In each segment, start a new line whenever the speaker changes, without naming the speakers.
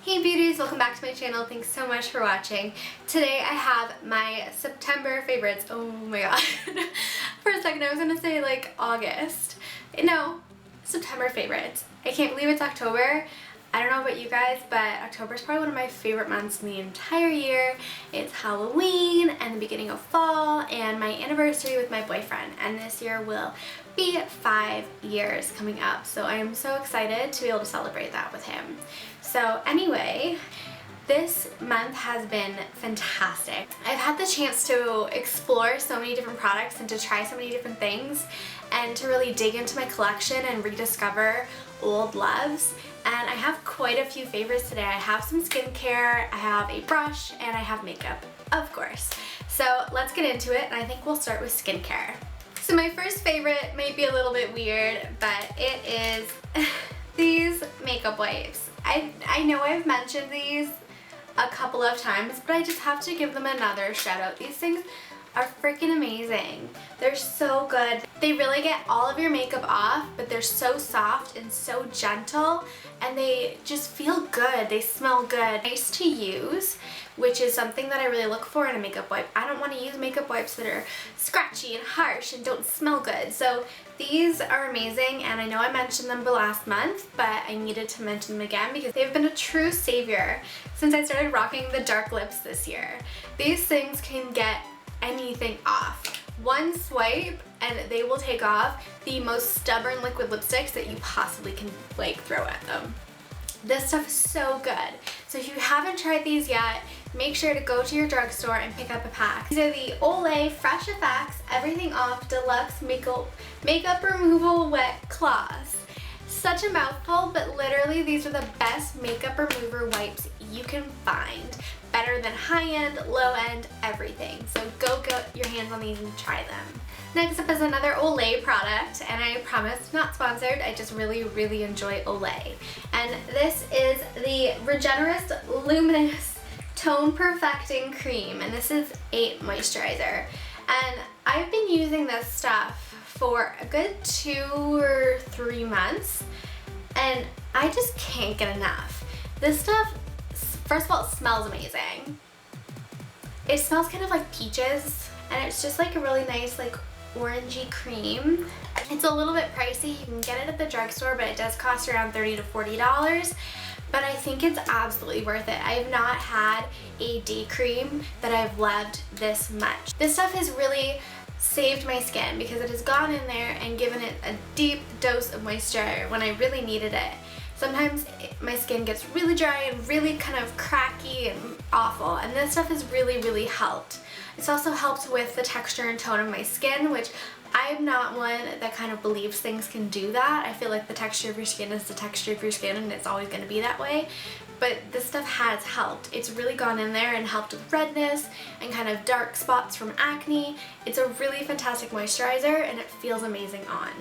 Hey beauties, welcome back to my channel. Thanks so much for watching. Today I have my September favorites. Oh my god. For a second I was gonna say like August. No, September favorites. I can't believe it's October. I don't know about you guys, but October is probably one of my favorite months in the entire year. It's Halloween and the beginning of fall and my anniversary with my boyfriend, and this year will be 5 years coming up, so I am so excited to be able to celebrate that with him. So anyway, this month has been fantastic. I've had the chance to explore so many different products and to try so many different things and to really dig into my collection and rediscover old loves. And I have quite a few favorites today. I have some skincare, I have a brush, and I have makeup, of course. So let's get into it, and I think we'll start with skincare. So my first favorite may be a little bit weird, but it is these makeup wipes. I know I've mentioned these a couple of times, but I just have to give them another shout out. These things are freaking amazing. They're so good. They really get all of your makeup off, but they're so soft and so gentle, and they just feel good. They smell good. Nice to use, which is something that I really look for in a makeup wipe. I don't want to use makeup wipes that are scratchy and harsh and don't smell good. So these are amazing, and I know I mentioned them last month, but I needed to mention them again because they've been a true savior since I started rocking the dark lips this year. These things can get anything off. One swipe and they will take off the most stubborn liquid lipsticks that you possibly can like throw at them. This stuff is so good. So if you haven't tried these yet, make sure to go to your drugstore and pick up a pack. These are the Olay Fresh Effects Everything Off Deluxe Makeup Removal Wet Cloths. Such a mouthful, but literally these are the best makeup remover wipes you can find. Better than high-end, low-end, everything. So go get your hands on these and try them. Next up is another Olay product, and I promise not sponsored, I just really enjoy Olay. And this is the Regenerist Luminous Tone Perfecting Cream, and this is a moisturizer. And I've been using this stuff for a good 2 or 3 months, and I just can't get enough. This stuff, first of all, it smells amazing. It smells kind of like peaches, and it's just like a really nice like orangey cream. It's a little bit pricey. You can get it at the drugstore, but it does cost around $30 to $40. But I think it's absolutely worth it. I have not had a day cream that I've loved this much. This stuff has really saved my skin because it has gone in there and given it a deep dose of moisture when I really needed it. Sometimes my skin gets really dry and really kind of cracky and awful, and this stuff has really helped. It's also helped with the texture and tone of my skin, which I'm not one that kind of believes things can do that. I feel like the texture of your skin is the texture of your skin, and it's always going to be that way. But this stuff has helped. It's really gone in there and helped with redness and kind of dark spots from acne. It's a really fantastic moisturizer, and it feels amazing on.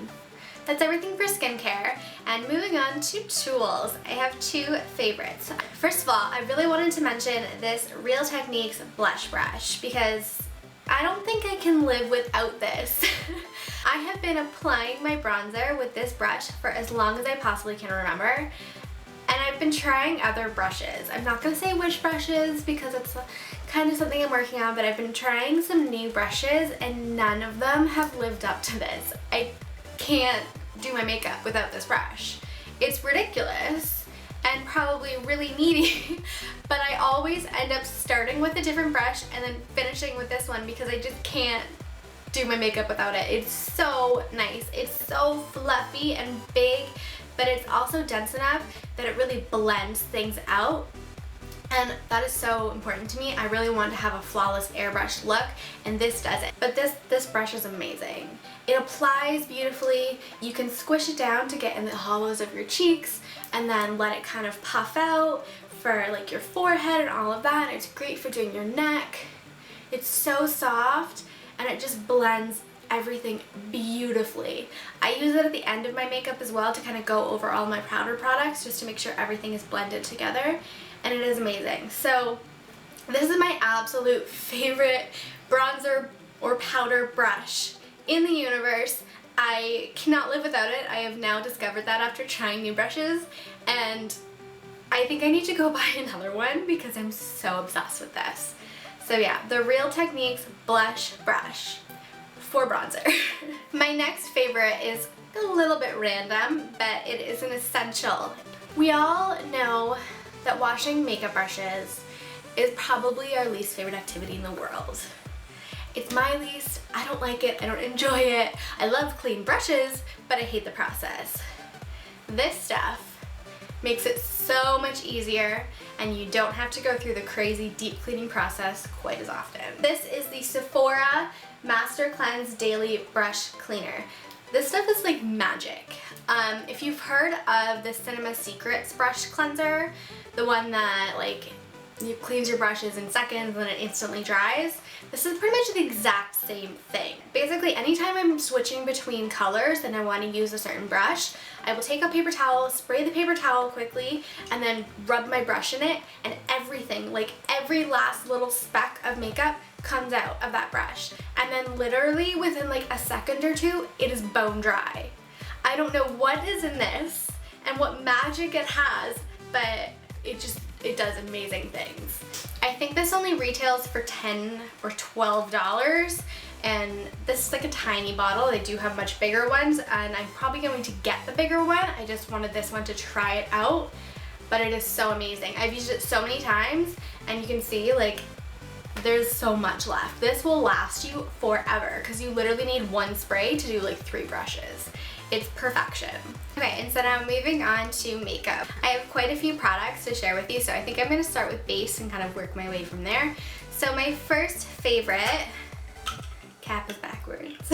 That's everything for skincare, and moving on to tools, I have 2 favorites. First of all, I really wanted to mention this Real Techniques blush brush because I don't think I can live without this. I have been applying my bronzer with this brush for as long as I possibly can remember, and I've been trying other brushes. I'm not going to say which brushes because it's kind of something I'm working on, but I've been trying some new brushes and none of them have lived up to this. I can't do my makeup without this brush. It's ridiculous and probably really needy, but I always end up starting with a different brush and then finishing with this one because I just can't do my makeup without it. It's so nice. It's so fluffy and big, but it's also dense enough that it really blends things out. And that is so important to me. I really want to have a flawless airbrush look, and this does it. But this brush is amazing. It applies beautifully. You can squish it down to get in the hollows of your cheeks and then let it kind of puff out for like your forehead and all of that. It's great for doing your neck. It's so soft and it just blends everything beautifully. I use it at the end of my makeup as well to kind of go over all my powder products just to make sure everything is blended together, and it is amazing. So this is my absolute favorite bronzer or powder brush in the universe. I cannot live without it. I have now discovered that after trying new brushes, and I I think I need to go buy another one because I'm so obsessed with this. So yeah, the Real Techniques Blush Brush for bronzer. My next favorite is a little bit random, but it is an essential. We all know that washing makeup brushes is probably our least favorite activity in the world. It's my least. I don't like it. I don't enjoy it. I love clean brushes, but I hate the process. This stuff makes it so much easier, and you don't have to go through the crazy deep cleaning process quite as often. This is the Sephora Master Cleanse Daily Brush Cleaner. This stuff is like magic. If you've heard of the Cinema Secrets brush cleanser, the one that like you cleans your brushes in seconds and then it instantly dries, this is pretty much the exact same thing. Basically, anytime I'm switching between colors and I want to use a certain brush, I will take a paper towel, spray the paper towel quickly, and then rub my brush in it, and everything, like every last little speck of makeup comes out of that brush. And then literally within like a second or two, it is bone dry. I don't know what is in this and what magic it has, but it does amazing things. I think this only retails for $10 or $12, and this is like a tiny bottle. They do have much bigger ones, and I'm probably going to get the bigger one. I just wanted this one to try it out, but it is so amazing. I've used it so many times, and you can see like there's so much left. This will last you forever because you literally need one spray to do like 3 brushes. It's perfection. Okay, and so now moving on to makeup. I have quite a few products to share with you, so I think I'm gonna start with base and kind of work my way from there. So my first favorite, cap is backwards,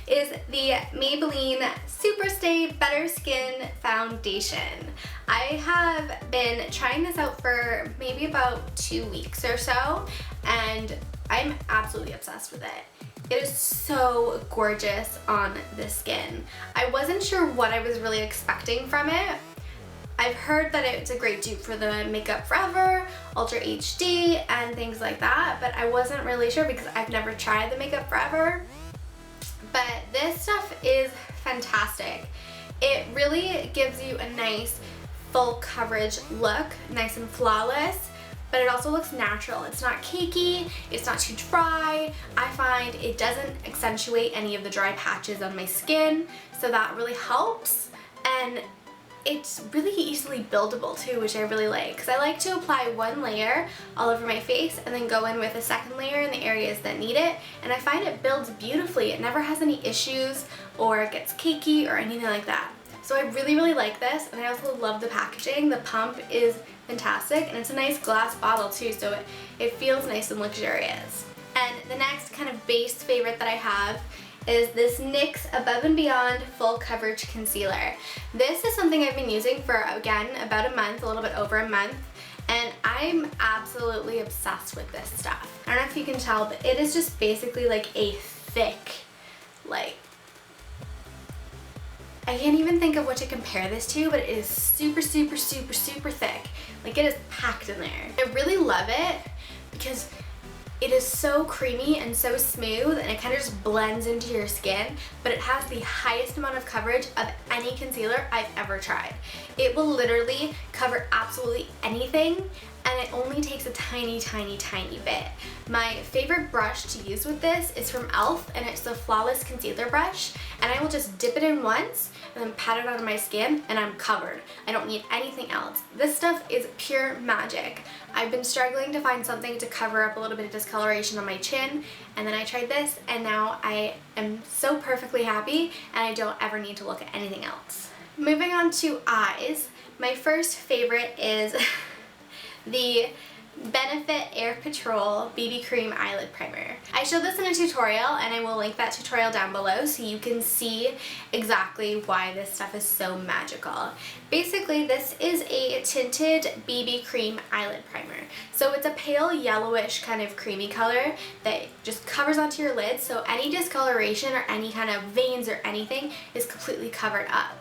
is the Maybelline Superstay Better Skin Foundation. I have been trying this out for maybe about 2 weeks or so, and I'm absolutely obsessed with it. It is so gorgeous on the skin. I wasn't sure what I was really expecting from it. I've heard that it's a great dupe for the Makeup Forever, Ultra HD, and things like that, but I wasn't really sure because I've never tried the Makeup Forever. But this stuff is fantastic. It really gives you a nice full coverage look, nice and flawless, but it also looks natural. It's not cakey, it's not too dry. I find it doesn't accentuate any of the dry patches on my skin, so that really helps. And it's really easily buildable too, which I really like, because I like to apply one layer all over my face and then go in with a second layer in the areas that need it, and I find it builds beautifully. It never has any issues or gets cakey or anything like that. So I really like this, and I also love the packaging. The pump is fantastic, and it's a nice glass bottle too, so it feels nice and luxurious. And the next kind of base favorite that I have is this NYX Above and Beyond Full Coverage Concealer. This is something I've been using for, again, about a month, a little bit over a month, and I'm absolutely obsessed with this stuff. I don't know if you can tell, but it is just basically like a thick, like, I can't even think of what to compare this to, but it is super thick. Like, it is packed in there. I really love it because it is so creamy and so smooth, and it kind of just blends into your skin, but it has the highest amount of coverage of any concealer I've ever tried. It will literally cover absolutely anything, and it only takes a tiny bit. My favorite brush to use with this is from e.l.f., and it's the Flawless Concealer Brush, and I will just dip it in once and then pat it onto my skin, and I'm covered. I don't need anything else. This stuff is pure magic. I've been struggling to find something to cover up a little bit of discoloration on my chin, and then I tried this, and now I am so perfectly happy, and I don't ever need to look at anything else. Moving on to eyes, my first favorite is the Benefit Air Patrol BB Cream Eyelid Primer. I showed this in a tutorial, and I will link that tutorial down below so you can see exactly why this stuff is so magical. Basically, this is a tinted BB cream eyelid primer. So it's a pale yellowish kind of creamy color that just covers onto your lid, so any discoloration or any kind of veins or anything is completely covered up.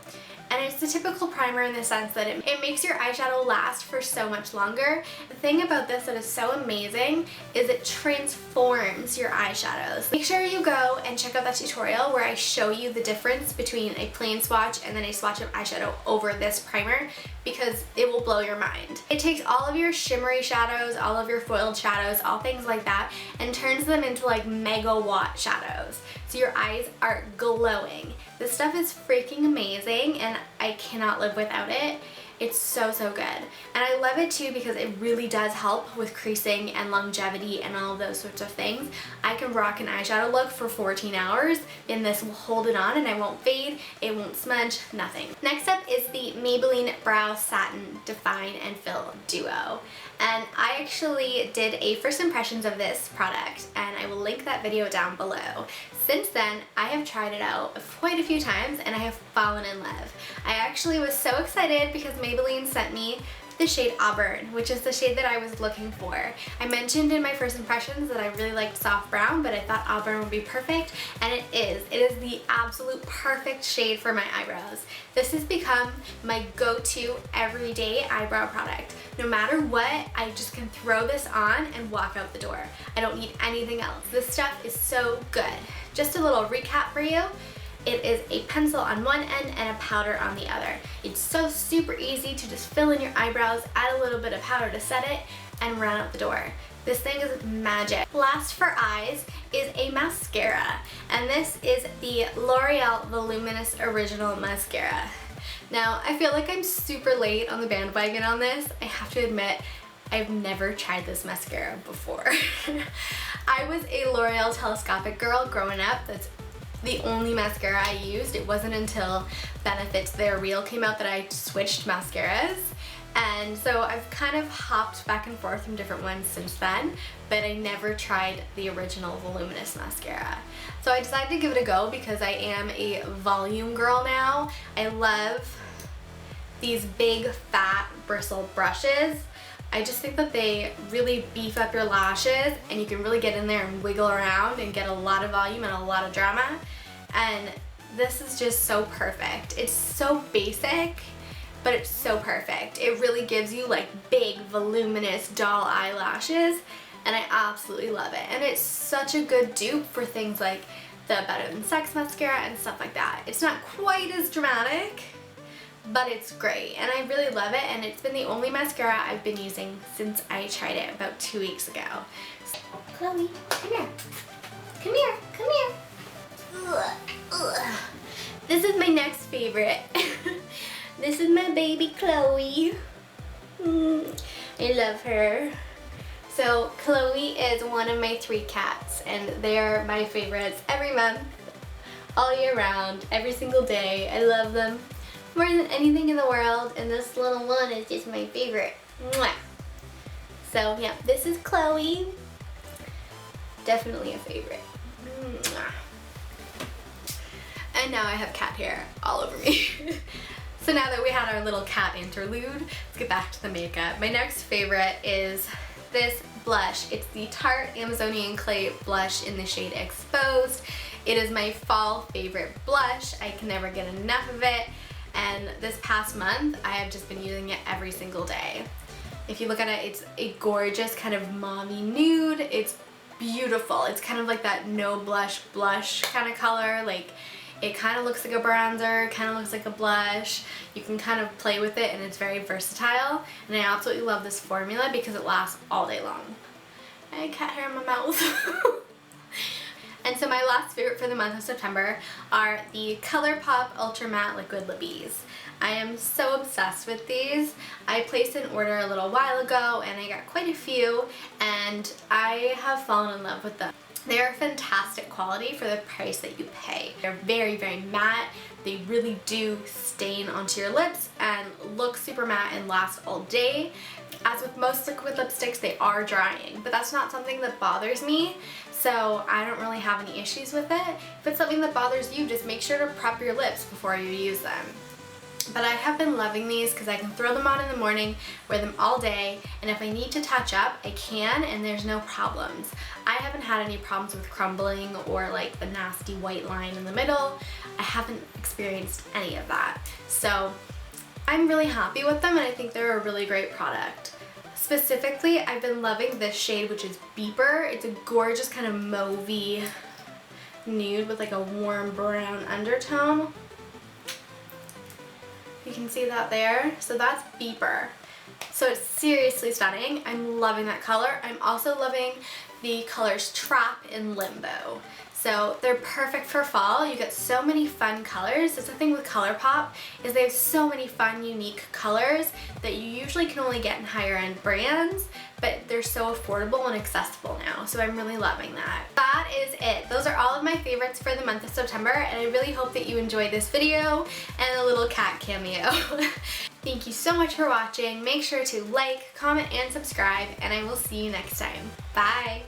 And it's the typical primer in the sense that it makes your eyeshadow last for so much longer. The thing about this that is so amazing is it transforms your eyeshadows. Make sure you go and check out that tutorial where I show you the difference between a plain swatch and then a swatch of eyeshadow over this primer, because it will blow your mind. It takes all of your shimmery shadows, all of your foiled shadows, all things like that, and turns them into like megawatt shadows. So your eyes are glowing. This stuff is freaking amazing and I cannot live without it. It's so, so good. And I love it too because it really does help with creasing and longevity and all of those sorts of things. I can rock an eyeshadow look for 14 hours and this will hold it on and I won't fade, it won't smudge, nothing. Next up is the Maybelline Brow Satin Define and Fill Duo. And I actually did a first impressions of this product and I will link that video down below. Since then, I have tried it out quite a few times and I have fallen in love. I actually was so excited because Maybelline sent me the shade Auburn, which is the shade that I was looking for. I mentioned in my first impressions that I really liked soft brown, but I thought Auburn would be perfect, and it is. It is the absolute perfect shade for my eyebrows. This has become my go-to everyday eyebrow product. No matter what, I just can throw this on and walk out the door. I don't need anything else. This stuff is so good. Just a little recap for you. It is a pencil on one end and a powder on the other. It's so super easy to just fill in your eyebrows, add a little bit of powder to set it, and run out the door. This thing is magic. Last for eyes is a mascara, and this is the L'Oreal Voluminous Original Mascara. Now, I feel like I'm super late on the bandwagon on this. I have to admit, I've never tried this mascara before. I was a L'Oreal telescopic girl growing up. That's the only mascara I used. It wasn't until Benefits They're Real came out that I switched mascaras. And so I've kind of hopped back and forth from different ones since then, but I never tried the original Voluminous mascara. So I decided to give it a go because I am a volume girl now. I love these big fat bristle brushes. I just think that they really beef up your lashes and you can really get in there and wiggle around and get a lot of volume and a lot of drama. And this is just so perfect. It's so basic, but it's so perfect. It really gives you like big, voluminous doll eyelashes, and I absolutely love it. And it's such a good dupe for things like the Better Than Sex mascara and stuff like that. It's not quite as dramatic, but it's great and I really love it, and it's been the only mascara I've been using since I tried it about 2 weeks ago. Chloe, come here. Come here, come here. Ugh, ugh. This is my next favorite. This is my baby Chloe. I love her. So Chloe is one of my 3 cats and they're my favorites every month, all year round, every single day. I love them more than anything in the world, and this little one is just my favorite. Mwah. So yeah, this is Chloe. Definitely a favorite. Mwah. And now I have cat hair all over me. So now that we had our little cat interlude, let's get back to the makeup. My next favorite is this blush. It's the Tarte Amazonian Clay blush in the shade Exposed. It is my fall favorite blush. I can never get enough of it. And this past month, I have just been using it every single day. If you look at it, it's a gorgeous kind of mauvey nude. It's beautiful. It's kind of like that no blush blush kind of color. Like, it kind of looks like a bronzer, kind of looks like a blush. You can kind of play with it and it's very versatile. And I absolutely love this formula because it lasts all day long. I had cat hair in my mouth. And so my last favorite for the month of September are the Colourpop Ultra Matte Liquid Lippies. I am so obsessed with these. I placed an order a little while ago and I got quite a few and I have fallen in love with them. They are fantastic quality for the price that you pay. They're very, very matte. They really do stain onto your lips and look super matte and last all day. As with most liquid lipsticks, they are drying, but that's not something that bothers me, so I don't really have any issues with it. If it's something that bothers you, just make sure to prep your lips before you use them. But I have been loving these because I can throw them on in the morning, wear them all day, and if I need to touch up, I can, and there's no problems. I haven't had any problems with crumbling or like the nasty white line in the middle. I haven't experienced any of that. So I'm really happy with them and I think they're a really great product. Specifically, I've been loving this shade, which is Beeper. It's a gorgeous kind of mauvey nude with like a warm brown undertone. You can see that there. So that's Beeper. So it's seriously stunning. I'm loving that color. I'm also loving the colors Trap and Limbo. So they're perfect for fall. You get so many fun colors. That's the thing with Colourpop, is they have so many fun, unique colors that you usually can only get in higher end brands, but they're so affordable and accessible now. So I'm really loving that. That is it. Those are all of my favorites for the month of September, and I really hope that you enjoyed this video and a little cat cameo. Thank you so much for watching. Make sure to like, comment, and subscribe, and I will see you next time. Bye!